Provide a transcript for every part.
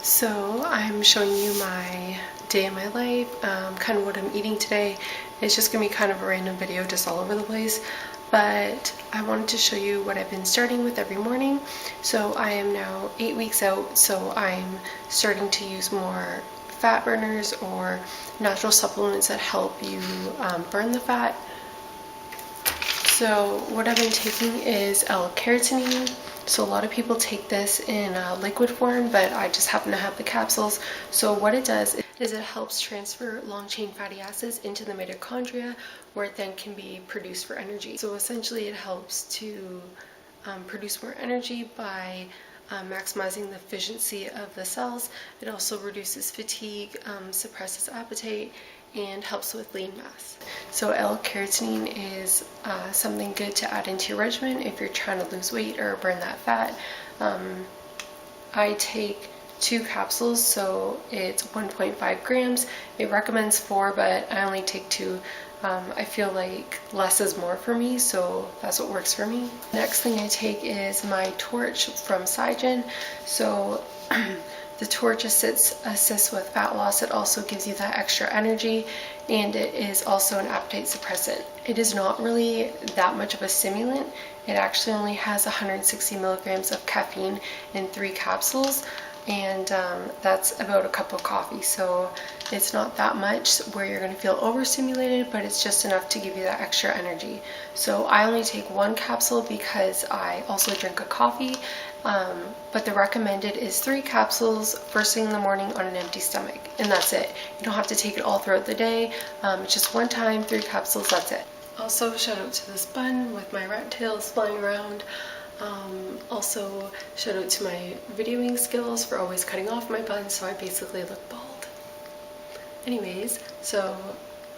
So I'm showing you my day in my life, kind of what I'm eating today. It's just gonna be kind of a random video, just all over the place, but I wanted to show you what I've been starting with every morning. So I am now 8 weeks out, so I'm starting to use more fat burners or natural supplements that help you burn the fat. So what I've been taking is L-carnitine. So a lot of people take this in liquid form, but I just happen to have the capsules. So what it does is it helps transfer long-chain fatty acids into the mitochondria, where it then can be produced for energy. So essentially it helps to produce more energy by maximizing the efficiency of the cells. It also reduces fatigue, suppresses appetite, and helps with lean mass. So L-carnitine is something good to add into your regimen if you're trying to lose weight or burn that fat. I take 2 capsules, so it's 1.5 grams. It recommends 4, but I only take 2. I feel like less is more for me, so that's what works for me. Next thing I take is my Torch from Regimen. So the Torch assists with fat loss. It also gives you that extra energy, and it is also an appetite suppressant. It is not really that much of a stimulant. It actually only has 160 milligrams of caffeine in 3 capsules, and that's about a cup of coffee. So it's not that much where you're going to feel overstimulated, but it's just enough to give you that extra energy. So I only take 1 capsule because I also drink a coffee. But the recommended is 3 capsules first thing in the morning on an empty stomach, and that's it. You don't have to take it all throughout the day. It's just one time, 3 capsules, that's it. Also, shout out to this bun with my rat tails flying around. Also, shout out to my videoing skills for always cutting off my bun, so I basically look bald. Anyways, so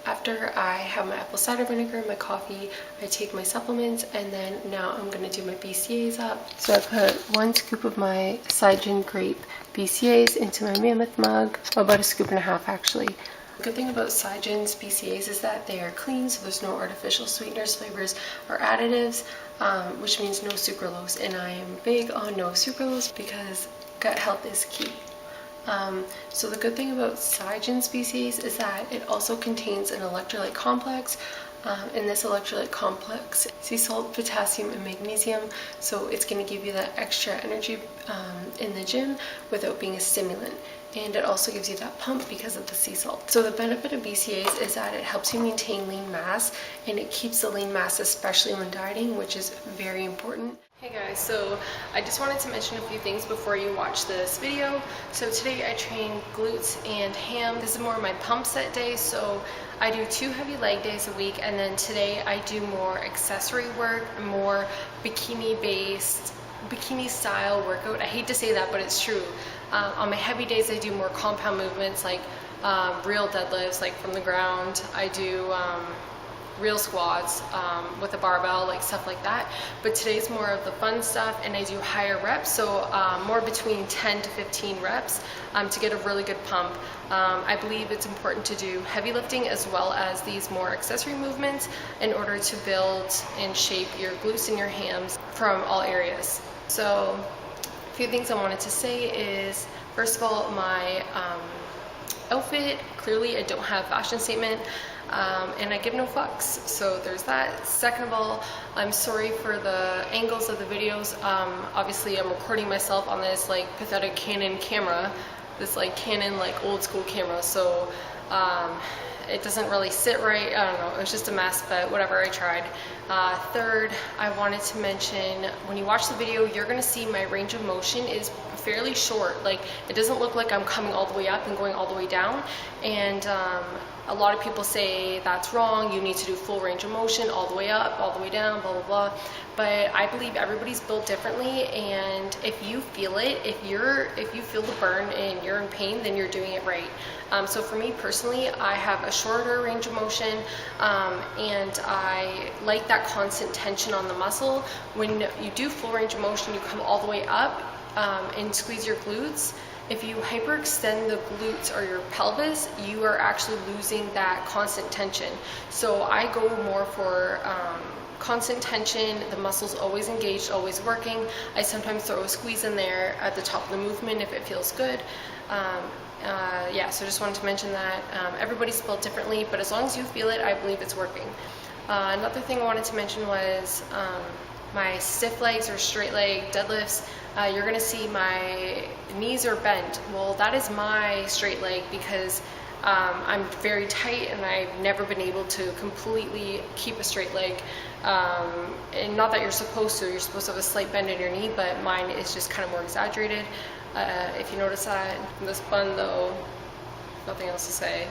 after I have my apple cider vinegar, my coffee, I take my supplements, and then now I'm going to do my BCAAs up. So I put 1 scoop of my Regimen grape BCAAs into my mammoth mug, about 1.5 scoops actually. The good thing about Regimen's BCAAs is that they are clean, so there's no artificial sweeteners, flavors, or additives, which means no sucralose, and I am big on no sucralose because gut health is key. So the good thing about Regimen's BCAAs is that it also contains an electrolyte complex. In this electrolyte complex, sea salt, potassium, and magnesium, so it's going to give you that extra energy in the gym without being a stimulant. And it also gives you that pump because of the sea salt. So the benefit of BCAAs is that it helps you maintain lean mass, and it keeps the lean mass, especially when dieting, which is very important. Hey guys, so I just wanted to mention a few things before you watch this video. So today I train glutes and ham. This is more my pump set day, so I do 2 heavy leg days a week, and then today I do more accessory work, more bikini-based, bikini-style workout. I hate to say that, but it's true. On my heavy days I do more compound movements, like real deadlifts, like from the ground. I do real squats with a barbell, like stuff like that. But today's more of the fun stuff, and I do higher reps, so more between 10 to 15 reps to get a really good pump. I believe it's important to do heavy lifting as well as these more accessory movements in order to build and shape your glutes and your hams from all areas. So a few things I wanted to say is, first of all, my outfit, clearly I don't have a fashion statement, and I give no fucks, so there's that. Second of all, I'm sorry for the angles of the videos. Obviously I'm recording myself on this like pathetic Canon camera, this like Canon like old school camera, so it doesn't really sit right. I don't know, it was just a mess, but whatever, I tried. Third, I wanted to mention, when you watch the video, you're going to see my range of motion is fairly short. Like, it doesn't look like I'm coming all the way up and going all the way down. And a lot of people say that's wrong. You need to do full range of motion all the way up, all the way down, blah, blah, blah. But I believe everybody's built differently, and if you feel it, if you feel the burn and you're in pain, then you're doing it right. So for me personally, I have a shorter range of motion, and I like that constant tension on the muscle. When you do full range of motion, you come all the way up and squeeze your glutes. If you hyperextend the glutes or your pelvis, you are actually losing that constant tension. So I go more for constant tension, the muscle's always engaged, always working. I sometimes throw a squeeze in there at the top of the movement if it feels good. Yeah, so just wanted to mention that everybody's built differently, but as long as you feel it, I believe it's working. Another thing I wanted to mention was my stiff legs or straight leg deadlifts. You're gonna see my knees are bent. Well, that is my straight leg because I'm very tight and I've never been able to completely keep a straight leg. And not that you're supposed to have a slight bend in your knee, but mine is just kind of more exaggerated. If you notice that. This bun though, nothing else to say.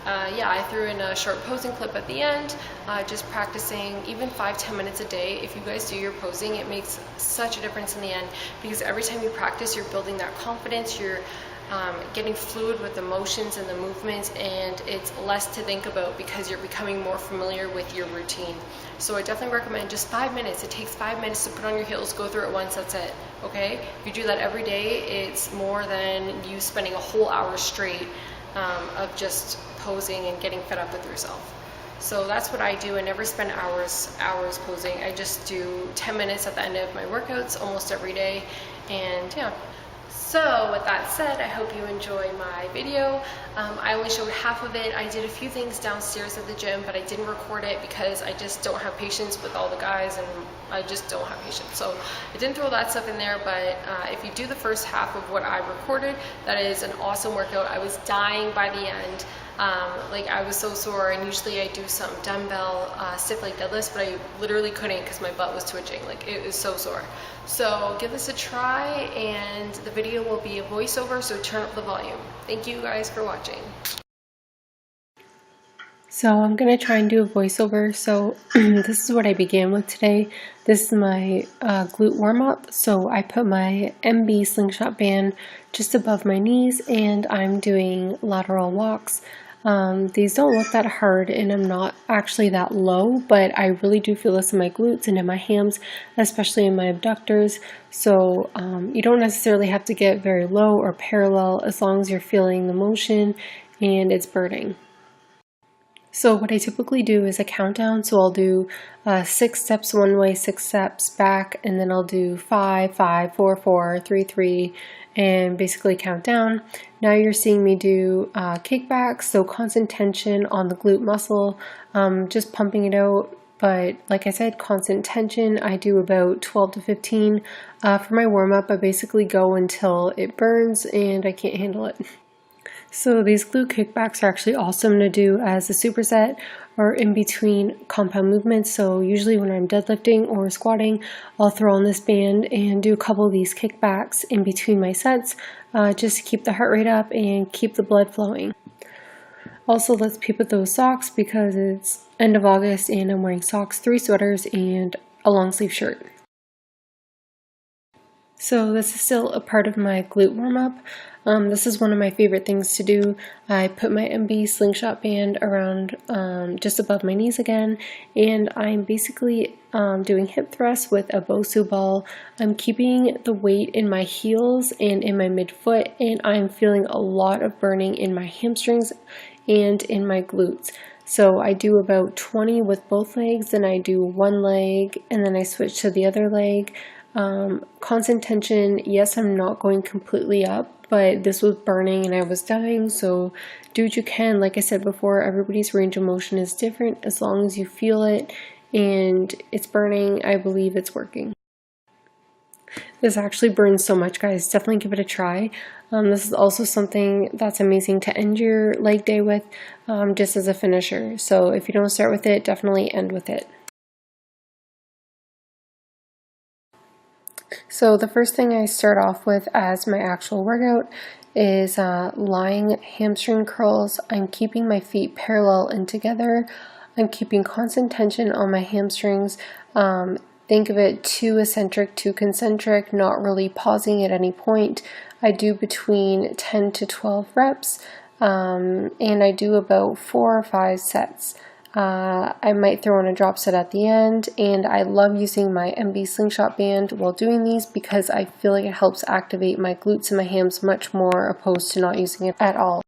Yeah, I threw in a short posing clip at the end, just practicing even 5-10 minutes a day. If you guys do your posing, it makes such a difference in the end, because every time you practice, you're building that confidence, you're getting fluid with the motions and the movements, and it's less to think about because you're becoming more familiar with your routine. So I definitely recommend just 5 minutes. It takes 5 minutes to put on your heels, go through it once, that's it, okay? If you do that every day, it's more than you spending a whole hour straight of just posing and getting fed up with yourself. So that's what I do. I never spend hours posing. I just do 10 minutes at the end of my workouts almost every day, and yeah. So with that said, I hope you enjoyed my video. I only showed half of it. I did a few things downstairs at the gym, but I didn't record it because I just don't have patience with all the guys, and I just don't have patience. So I didn't throw that stuff in there, but if you do the first half of what I recorded, that is an awesome workout. I was dying by the end. Like, I was so sore, and usually I do some dumbbell stiff leg deadlifts, but I literally couldn't because my butt was twitching. Like, it was so sore. So give this a try, and the video will be a voiceover, so turn up the volume. Thank you guys for watching. So I'm going to try and do a voiceover. So this is what I began with today. This is my glute warm-up. So I put my MB slingshot band just above my knees, and I'm doing lateral walks. These don't look that hard, and I'm not actually that low, but I really do feel this in my glutes and in my hams, especially in my abductors. So you don't necessarily have to get very low or parallel as long as you're feeling the motion and it's burning. So what I typically do is a countdown. So I'll do 6 steps one way, 6 steps back, and then I'll do 5, 5, 4, 4, 3, 3, and basically count down. Now you're seeing me do kickbacks, so constant tension on the glute muscle, just pumping it out. But like I said, constant tension. I do about 12 to 15. For my warm-up, I basically go until it burns and I can't handle it. So these glute kickbacks are actually awesome to do as a superset or in between compound movements. So usually when I'm deadlifting or squatting, I'll throw on this band and do a couple of these kickbacks in between my sets, just to keep the heart rate up and keep the blood flowing. Also, let's peep at those socks because it's end of August and I'm wearing socks, 3 sweaters, and a long sleeve shirt. So this is still a part of my glute warm-up. This is one of my favorite things to do. I put my MB slingshot band around just above my knees again, and I'm basically doing hip thrusts with a Bosu ball. I'm keeping the weight in my heels and in my midfoot, and I'm feeling a lot of burning in my hamstrings and in my glutes. So I do about 20 with both legs, then I do one leg, and then I switch to the other leg. Constant tension. Yes, I'm not going completely up, but this was burning and I was dying, so do what you can. Like I said before, everybody's range of motion is different. As long as you feel it and it's burning, I believe it's working. This actually burns so much, guys. Definitely give it a try. This is also something that's amazing to end your leg day with, just as a finisher. So if you don't start with it, definitely end with it. So the first thing I start off with as my actual workout is lying hamstring curls. I'm keeping my feet parallel and together. I'm keeping constant tension on my hamstrings. Think of it 2 eccentric, 2 concentric, not really pausing at any point. I do between 10 to 12 reps, and I do about 4 or 5 sets. I might throw in a drop set at the end, and I love using my MB slingshot band while doing these because I feel like it helps activate my glutes and my hams much more opposed to not using it at all.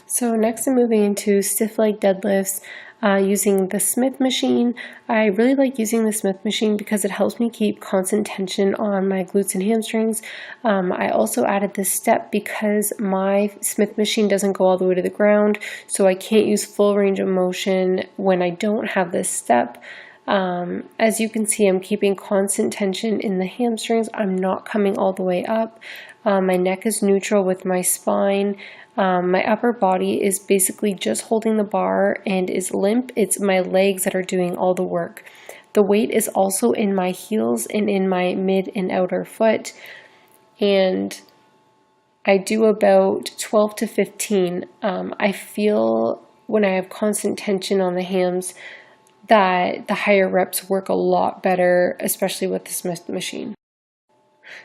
So next I'm moving into stiff leg deadlifts using the Smith machine. I really like using the Smith machine because it helps me keep constant tension on my glutes and hamstrings. I also added this step because my Smith machine doesn't go all the way to the ground, so I can't use full range of motion when I don't have this step. As you can see, I'm keeping constant tension in the hamstrings. I'm not coming all the way up. My neck is neutral with my spine. My upper body is basically just holding the bar and is limp. It's my legs that are doing all the work. The weight is also in my heels and in my mid and outer foot. And I do about 12 to 15. I feel when I have constant tension on the hams that the higher reps work a lot better, especially with the Smith machine.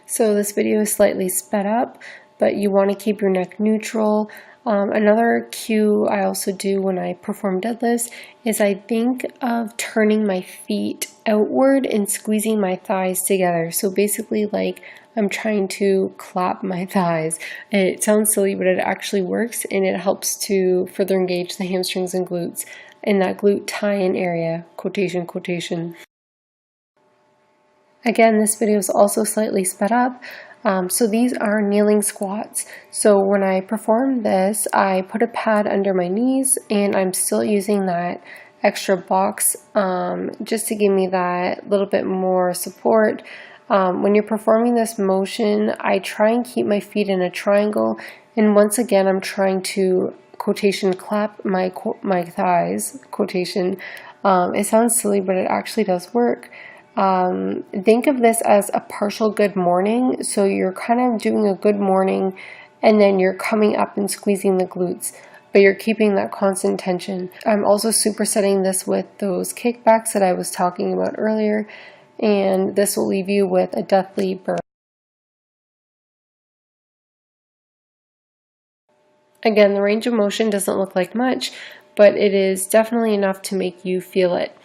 So this video is slightly sped up, but you want to keep your neck neutral. Another cue I also do when I perform deadlifts is I think of turning my feet outward and squeezing my thighs together. So basically like I'm trying to clap my thighs. It sounds silly, but it actually works, and it helps to further engage the hamstrings and glutes in that glute tie-in area, quotation, quotation. Again, this video is also slightly sped up. So these are kneeling squats. So when I perform this, I put a pad under my knees and I'm still using that extra box just to give me that little bit more support. When you're performing this motion, I try and keep my feet in a triangle, and once again I'm trying to quotation clap my thighs, quotation. It sounds silly, but it actually does work. Think of this as a partial good morning. So you're kind of doing a good morning and then you're coming up and squeezing the glutes, but you're keeping that constant tension. I'm also supersetting this with those kickbacks that I was talking about earlier, and this will leave you with a deathly burn. Again, the range of motion doesn't look like much, but it is definitely enough to make you feel it.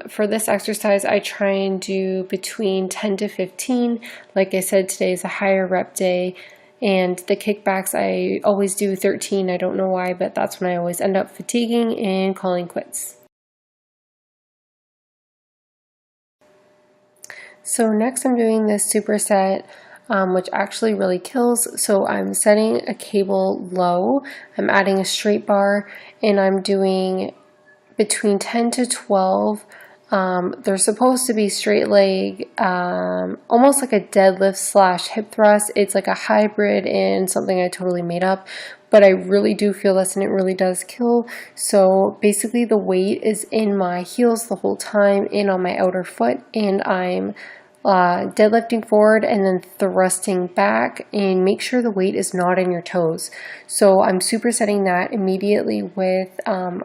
For this exercise, I try and do between 10 to 15. Like I said, today is a higher rep day, and the kickbacks, I always do 13. I don't know why, but that's when I always end up fatiguing and calling quits. So next I'm doing this superset, which actually really kills. So I'm setting a cable low, I'm adding a straight bar, and I'm doing between 10 to 12. They're supposed to be straight leg, almost like a deadlift slash hip thrust. It's like a hybrid and something I totally made up, but I really do feel this and it really does kill. So basically the weight is in my heels the whole time and on my outer foot, and I'm deadlifting forward and then thrusting back, and make sure the weight is not in your toes. So I'm supersetting that immediately with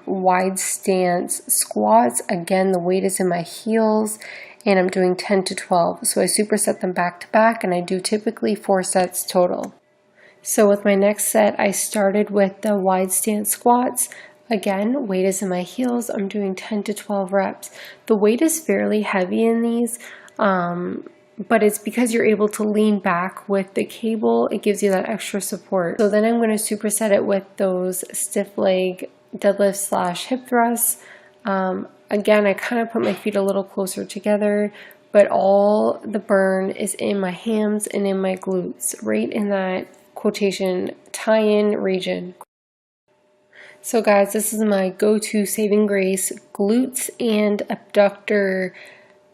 wide stance squats. Again, the weight is in my heels and I'm doing 10 to 12. So I superset them back to back, and I do typically 4 sets total. So with my next set, I started with the wide stance squats. Again, weight is in my heels. I'm doing 10 to 12 reps. The weight is fairly heavy in these. But it's because you're able to lean back with the cable. It gives you that extra support. So then I'm going to superset it with those stiff leg deadlift slash hip thrusts. Again, I kind of put my feet a little closer together, but all the burn is in my hams and in my glutes, right in that quotation tie-in region. So guys, this is my go-to saving grace glutes and abductor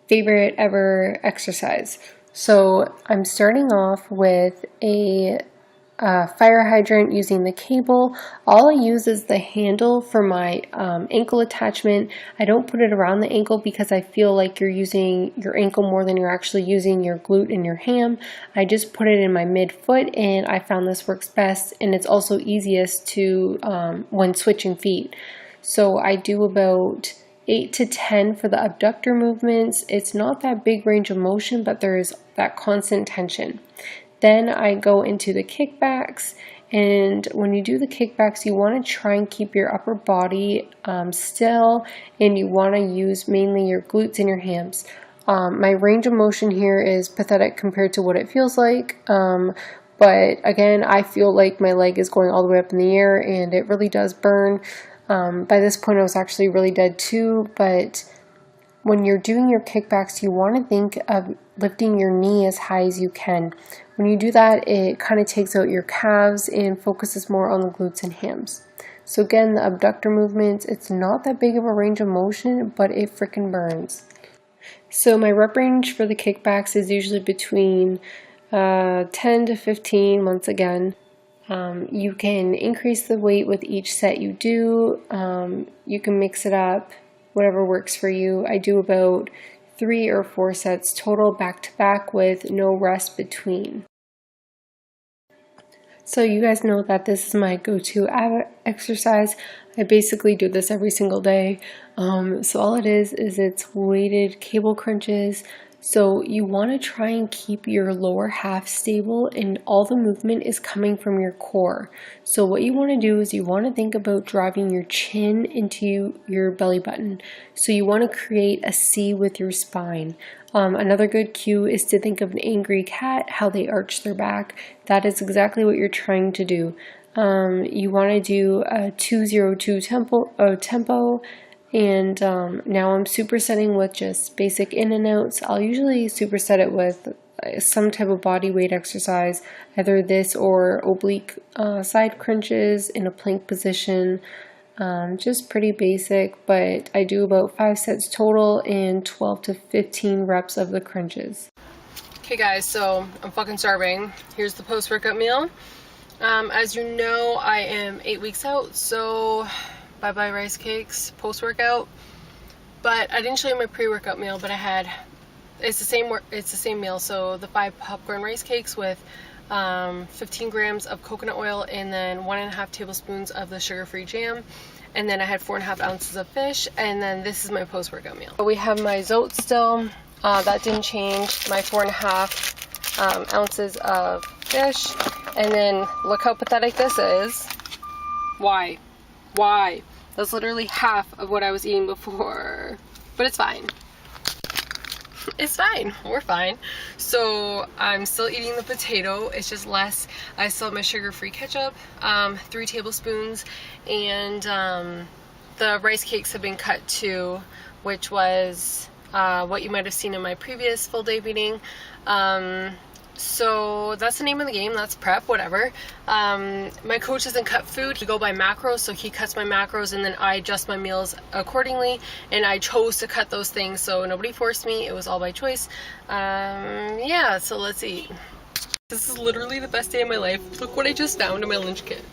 favorite ever exercise. So I'm starting off with a fire hydrant using the cable. All I use is the handle for my ankle attachment. I don't put it around the ankle because I feel like you're using your ankle more than you're actually using your glute and your ham. I just put it in my midfoot, and I found this works best, and it's also easiest to when switching feet. So I do about 8 to 10 for the abductor movements. It's not that big range of motion, but there is that constant tension. Then I go into the kickbacks, and when you do the kickbacks, you want to try and keep your upper body still, and you want to use mainly your glutes and your hams. My range of motion here is pathetic compared to what it feels like, but again, I feel like my leg is going all the way up in the air, and it really does burn. By this point, I was actually really dead too, but when you're doing your kickbacks, you want to think of lifting your knee as high as you can. When you do that, it kind of takes out your calves and focuses more on the glutes and hams. So again, the abductor movements, it's not that big of a range of motion, but it freaking burns. So my rep range for the kickbacks is usually between 10 to 15 once again. You can increase the weight with each set you do. You can mix it up, whatever works for you. I do about 3 or 4 sets total back to back with no rest between. So you guys know that this is my go-to ab exercise. I basically do this every single day. So all it is it's weighted cable crunches. So you want to try and keep your lower half stable, and all the movement is coming from your core. So what you want to do is you want to think about driving your chin into your belly button. So you want to create a C with your spine. Another good cue is to think of an angry cat, how they arch their back. That is exactly what you're trying to do. You want to do a 202 tempo. And now I'm supersetting with just basic in and outs. I'll usually superset it with some type of body weight exercise, either this or oblique side crunches in a plank position. Just pretty basic, but I do about 5 sets total and 12 to 15 reps of the crunches. Okay guys, so I'm fucking starving. Here's the post-workout meal. As you know, I am 8 weeks out, so bye-bye rice cakes post-workout. But I didn't show you my pre-workout meal, but it's the same meal. So the 5 popcorn rice cakes with 15 grams of coconut oil, and then 1.5 tablespoons of the sugar-free jam, and then I had 4.5 ounces of fish, and then this is my post-workout meal. We have my zote still, that didn't change, my 4.5 ounces of fish, and then look how pathetic this is. Why? That's literally half of what I was eating before, but it's fine. It's fine. We're fine. So I'm still eating the potato. It's just less. I still have my sugar-free ketchup, 3 tablespoons, and the rice cakes have been cut too, which was what you might have seen in my previous full day meeting. So that's the name of the game. That's prep, whatever. My coach doesn't cut food. He go by macros, so he cuts my macros, and then I adjust my meals accordingly, and I chose to cut those things, so nobody forced me. It was all by choice. Yeah, so let's eat. This is literally the best day of my life. Look what I just found in my lunch kit.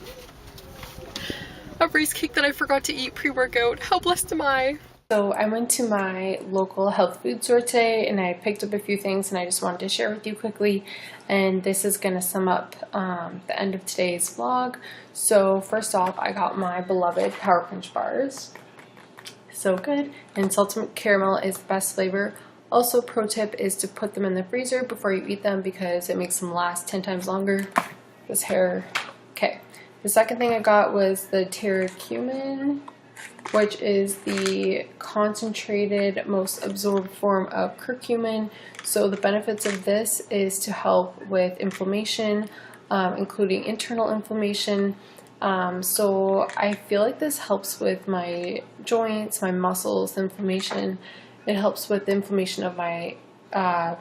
A rice cake that I forgot to eat pre-workout. How blessed am I? So I went to my local health food store today, and I picked up a few things, and I just wanted to share with you quickly, and this is going to sum up the end of today's vlog. So first off, I got my beloved Power Crunch bars. So good. And salted caramel is the best flavor. Also, pro tip is to put them in the freezer before you eat them because it makes them last 10 times longer. This hair. Okay. The second thing I got was the curcumin, which is the concentrated, most absorbed form of curcumin. So the benefits of this is to help with inflammation, including internal inflammation. So I feel like this helps with my joints, my muscles, inflammation. It helps with the inflammation of my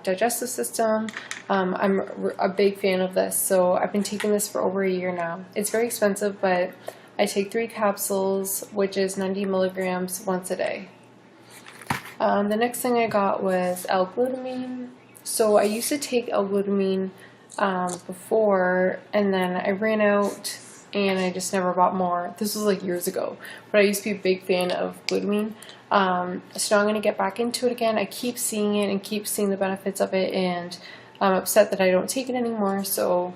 digestive system. I'm a big fan of this, so I've been taking this for over a year now. It's very expensive, but I take 3 capsules, which is 90 milligrams once a day. The next thing I got was L-glutamine. So I used to take L-glutamine before, and then I ran out and I just never bought more. This was like years ago, but I used to be a big fan of glutamine. So now I'm going to get back into it again. I keep seeing it and keep seeing the benefits of it, and I'm upset that I don't take it anymore. So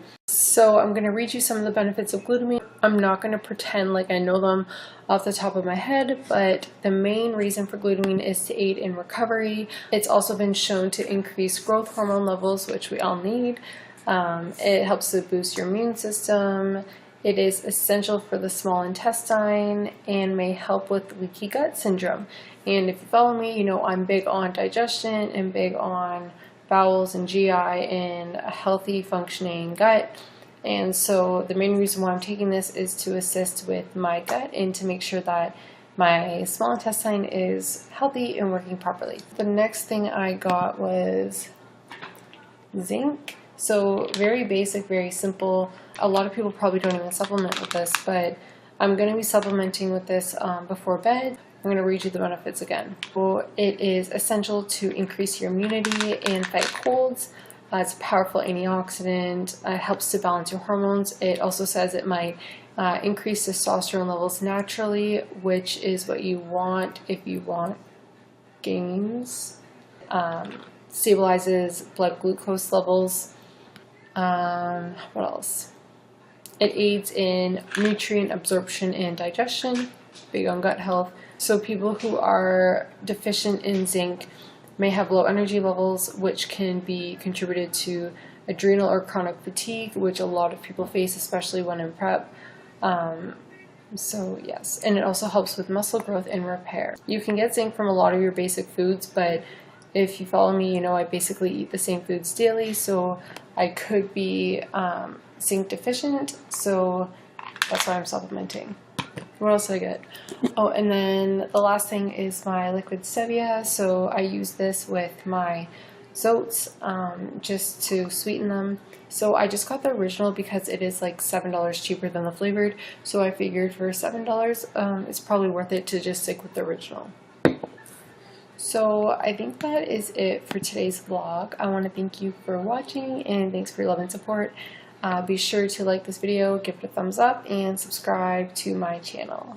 I'm going to read you some of the benefits of glutamine. I'm not going to pretend like I know them off the top of my head, but the main reason for glutamine is to aid in recovery. It's also been shown to increase growth hormone levels, which we all need. It helps to boost your immune system. It is essential for the small intestine and may help with leaky gut syndrome. And if you follow me, you know I'm big on digestion and big on bowels and GI and a healthy functioning gut. And so the main reason why I'm taking this is to assist with my gut and to make sure that my small intestine is healthy and working properly. The next thing I got was zinc. So very basic, very simple. A lot of people probably don't even supplement with this, but I'm going to be supplementing with this before bed. I'm going to read you the benefits again. So it is essential to increase your immunity and fight colds. It's a powerful antioxidant. It helps to balance your hormones. It also says it might increase testosterone levels naturally, which is what you want if you want gains. Stabilizes blood glucose levels. What else? It aids in nutrient absorption and digestion, big on gut health. So people who are deficient in zinc may have low energy levels, which can be contributed to adrenal or chronic fatigue, which a lot of people face, especially when in prep. So yes, and it also helps with muscle growth and repair. You can get zinc from a lot of your basic foods, but if you follow me, you know I basically eat the same foods daily, so I could be zinc deficient, so that's why I'm supplementing. What else did I get? Oh, and then the last thing is my liquid stevia. So I use this with my zoats just to sweeten them. So I just got the original because it is like $7 cheaper than the flavored. So I figured for $7, it's probably worth it to just stick with the original. So I think that is it for today's vlog. I want to thank you for watching and thanks for your love and support. Be sure to like this video, give it a thumbs up, and subscribe to my channel.